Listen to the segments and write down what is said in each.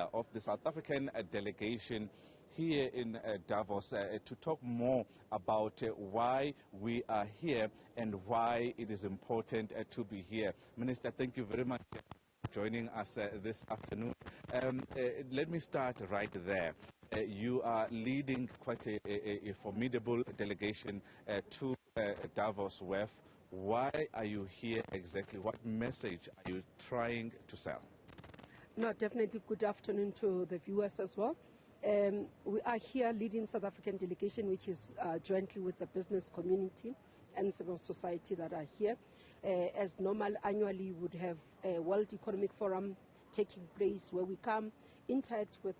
leader of the South African delegation here in Davos to talk more about why we are here and why it is important to be here. Minister, thank you very much for joining us this afternoon. Let me start right there. You are leading quite a formidable delegation to Davos WEF. Why are you here exactly? What message are you trying to sell? No, definitely good afternoon to the viewers as well. We are here leading South African delegation, which is jointly with the business community and civil society that are here. As normal, annually we would have a World Economic Forum taking place where we come, interact with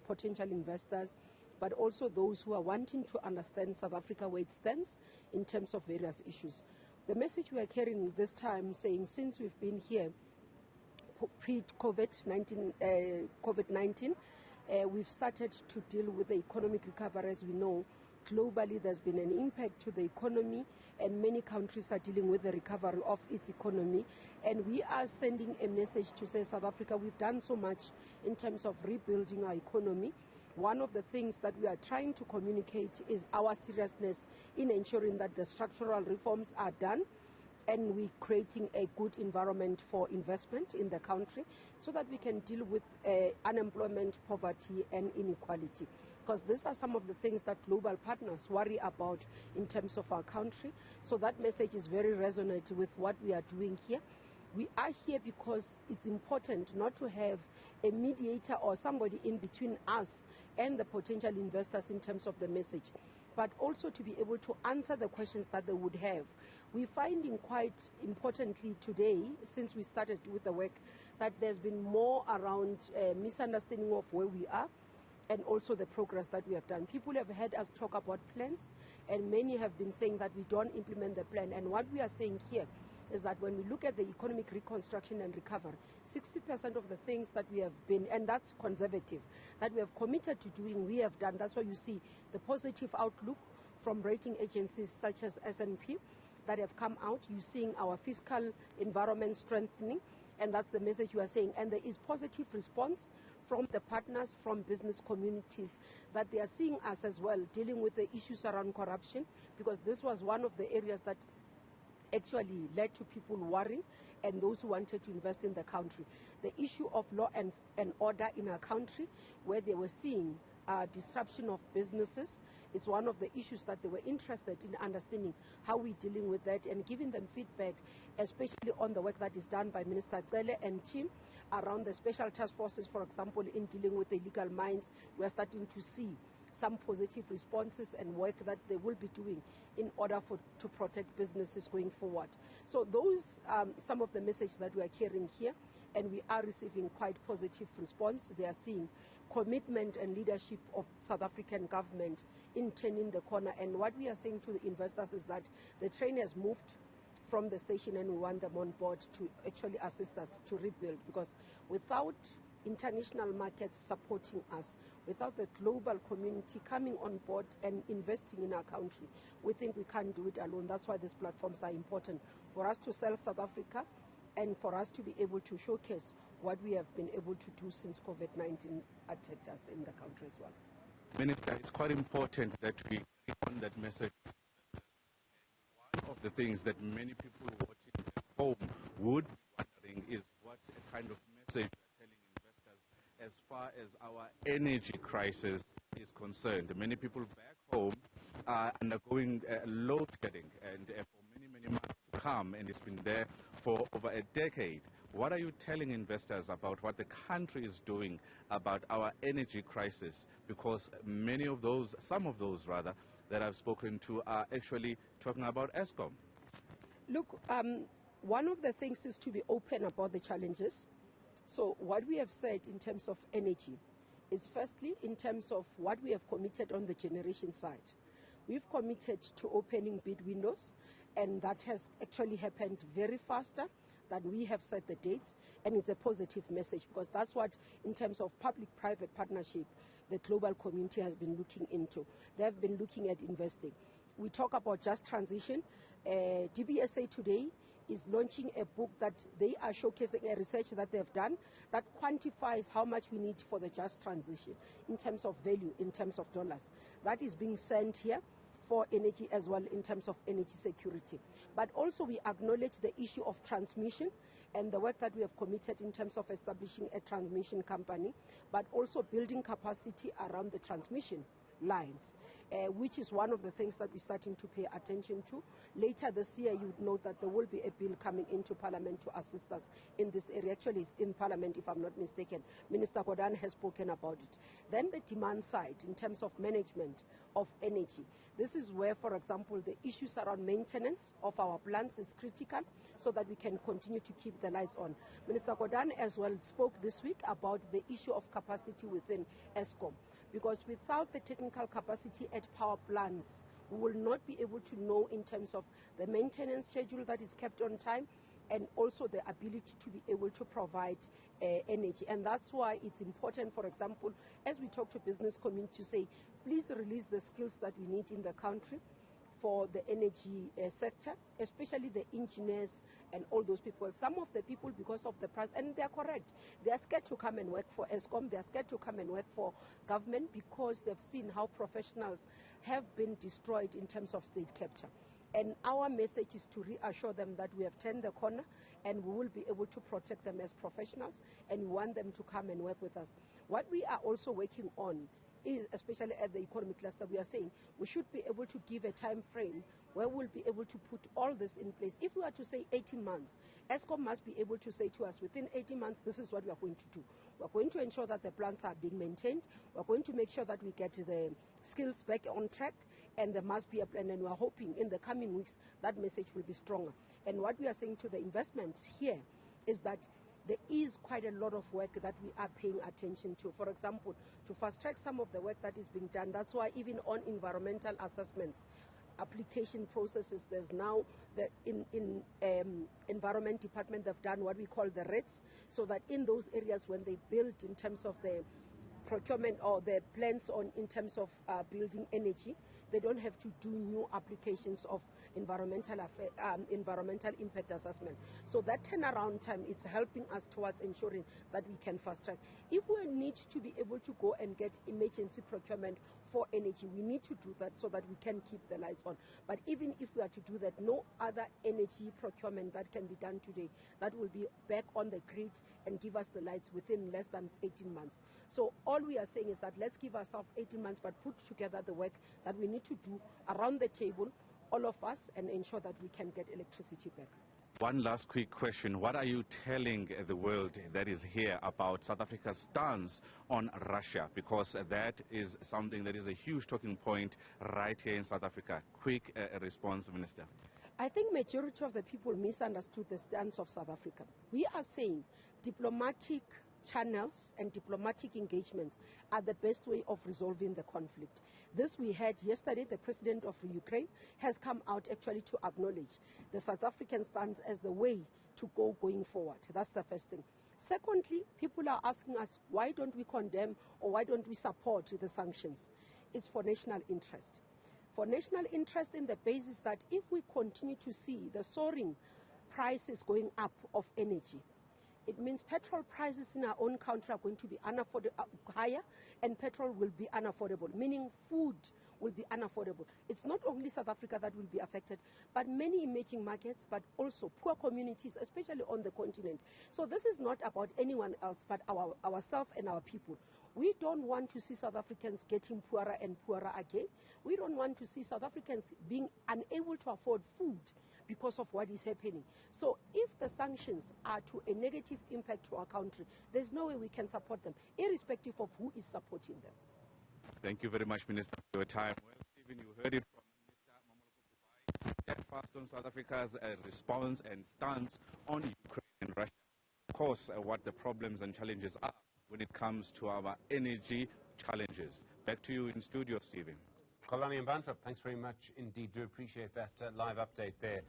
potential investors, but also those who are wanting to understand South Africa where it stands in terms of various issues. The message we are carrying this time saying since we've been here pre-COVID-19, we've started to deal with the economic recovery. As we know, globally there's been an impact to the economy and many countries are dealing with the recovery of its economy, and we are sending a message to say South Africa, we've done so much in terms of rebuilding our economy. One of the things that we are trying to communicate is our seriousness in ensuring that the structural reforms are done and we're creating a good environment for investment in the country so that we can deal with unemployment, poverty and inequality. Because these are some of the things that global partners worry about in terms of our country. So that message is very resonant with what we are doing here. We are here because it's important not to have a mediator or somebody in between us and the potential investors in terms of the message, but also to be able to answer the questions that they would have. We're finding quite importantly today, since we started with the work, that there's been more around misunderstanding of where we are and also the progress that we have done. People have heard us talk about plans, and many have been saying that we don't implement the plan. And what we are saying here is that when we look at the economic reconstruction and recovery, 60% of the things that we have been, and that's conservative, that we have committed to doing, we have done. That's why you see the positive outlook from rating agencies such as S&P that have come out. You're seeing our fiscal environment strengthening, and that's the message you are saying. And there is positive response from the partners, from business communities, that they are seeing us as well dealing with the issues around corruption, because this was one of the areas that actually led to people worrying and those who wanted to invest in the country. The issue of law and order in our country, where they were seeing disruption of businesses, it's one of the issues that they were interested in understanding how we're dealing with that and giving them feedback, especially on the work that is done by Minister Cele and team around the special task forces, for example, in dealing with the illegal mines. We are starting to see some positive responses and work that they will be doing in order to protect businesses going forward. So those are some of the messages that we are carrying here, and we are receiving quite positive response. They are seeing commitment and leadership of South African government in turning the corner. And what we are saying to the investors is that the train has moved from the station and we want them on board to actually assist us to rebuild, because without international markets supporting us, without the global community coming on board and investing in our country, we think we can't do it alone. That's why these platforms are important for us to sell South Africa and for us to be able to showcase what we have been able to do since COVID-19 attacked us in the country as well. Minister, it's quite important that we keep on that message. One of the things that many people watching at home would be wondering is what kind of message we are telling investors as far as our energy crisis is concerned. Many people back home are undergoing load shedding, and for many months to come, and it's been there for over a decade. What are you telling investors about what the country is doing about our energy crisis? Because some of those that I've spoken to are actually talking about Eskom. Look, one of the things is to be open about the challenges. So what we have said in terms of energy is firstly in terms of what we have committed on the generation side. We've committed to opening bid windows, and that has actually happened very faster than we have set the dates, and it's a positive message, because that's what, in terms of public-private partnership, the global community has been looking into. They have been looking at investing. We talk about just transition. DBSA today is launching a book that they are showcasing a research that they've done that quantifies how much we need for the just transition in terms of value, in terms of dollars. That is being sent here for energy as well in terms of energy security. But also we acknowledge the issue of transmission and the work that we have committed in terms of establishing a transmission company, but also building capacity around the transmission lines, which is one of the things that we're starting to pay attention to. Later this year, you would note that there will be a bill coming into Parliament to assist us in this area. Actually, it's in Parliament, if I'm not mistaken. Minister Xolani has spoken about it. Then the demand side, in terms of management of energy. This is where, for example, the issues around maintenance of our plants is critical so that we can continue to keep the lights on. Minister Xolani as well spoke this week about the issue of capacity within Eskom. Because without the technical capacity at power plants, we will not be able to know in terms of the maintenance schedule that is kept on time and also the ability to be able to provide energy. And that's why it's important, for example, as we talk to business community, to say, please release the skills that we need in the country for the energy sector, especially the engineers and all those people. Some of the people, because of the price, and they're correct, they're scared to come and work for Eskom, they're scared to come and work for government because they've seen how professionals have been destroyed in terms of state capture. And our message is to reassure them that we have turned the corner and we will be able to protect them as professionals, and we want them to come and work with us. What we are also working on is, especially at the economic cluster, we are saying we should be able to give a time frame where we'll be able to put all this in place. If we are to say 18 months, Eskom must be able to say to us, within 18 months, this is what we are going to do. We're going to ensure that the plants are being maintained. We're going to make sure that we get the skills back on track, and there must be a plan, and we are hoping in the coming weeks that message will be stronger. And what we are saying to the investments here is that there is quite a lot of work that we are paying attention to. For example, to fast-track some of the work that is being done. That's why even on environmental assessments, application processes, there's now the Environment Department, they've done what we call the RETs, so that in those areas when they build in terms of the procurement or the plans on in terms of building energy, they don't have to do new applications of environmental impact assessment. So that turnaround time is helping us towards ensuring that we can fast track. If we need to be able to go and get emergency procurement for energy, we need to do that so that we can keep the lights on. But even if we are to do that, no other energy procurement that can be done today that will be back on the grid and give us the lights within less than 18 months. So all we are saying is that let's give ourselves 18 months, but put together the work that we need to do around the table, all of us, and ensure that we can get electricity back. One last quick question. What are you telling the world that is here about South Africa's stance on Russia? Because that is something that is a huge talking point right here in South Africa. Quick response, Minister. I think majority of the people misunderstood the stance of South Africa. We are saying diplomatic channels and diplomatic engagements are the best way of resolving the conflict. This we had yesterday. The president of Ukraine has come out actually to acknowledge the South African stance as the way to go going forward. That's the first thing. Secondly, people are asking us, why don't we condemn or why don't we support the sanctions? It's for national interest. For national interest in the basis that if we continue to see the soaring prices going up of energy, it means petrol prices in our own country are going to be higher, and petrol will be unaffordable, meaning food will be unaffordable. It's not only South Africa that will be affected, but many emerging markets, but also poor communities, especially on the continent. So this is not about anyone else, but ourselves and our people. We don't want to see South Africans getting poorer and poorer again. We don't want to see South Africans being unable to afford food because of what is happening. So if the sanctions are to a negative impact to our country, there's no way we can support them, irrespective of who is supporting them. Thank you very much, Minister, for your time. Well, Stephen, you heard it from Minister Mmamoloko Kubayi. That fast on South Africa's response and stance on Ukraine and Russia. Of course, what the problems and challenges are when it comes to our energy challenges. Back to you in studio, Stephen. Xolani and Mbanjwa, thanks very much indeed. Do appreciate that live update there.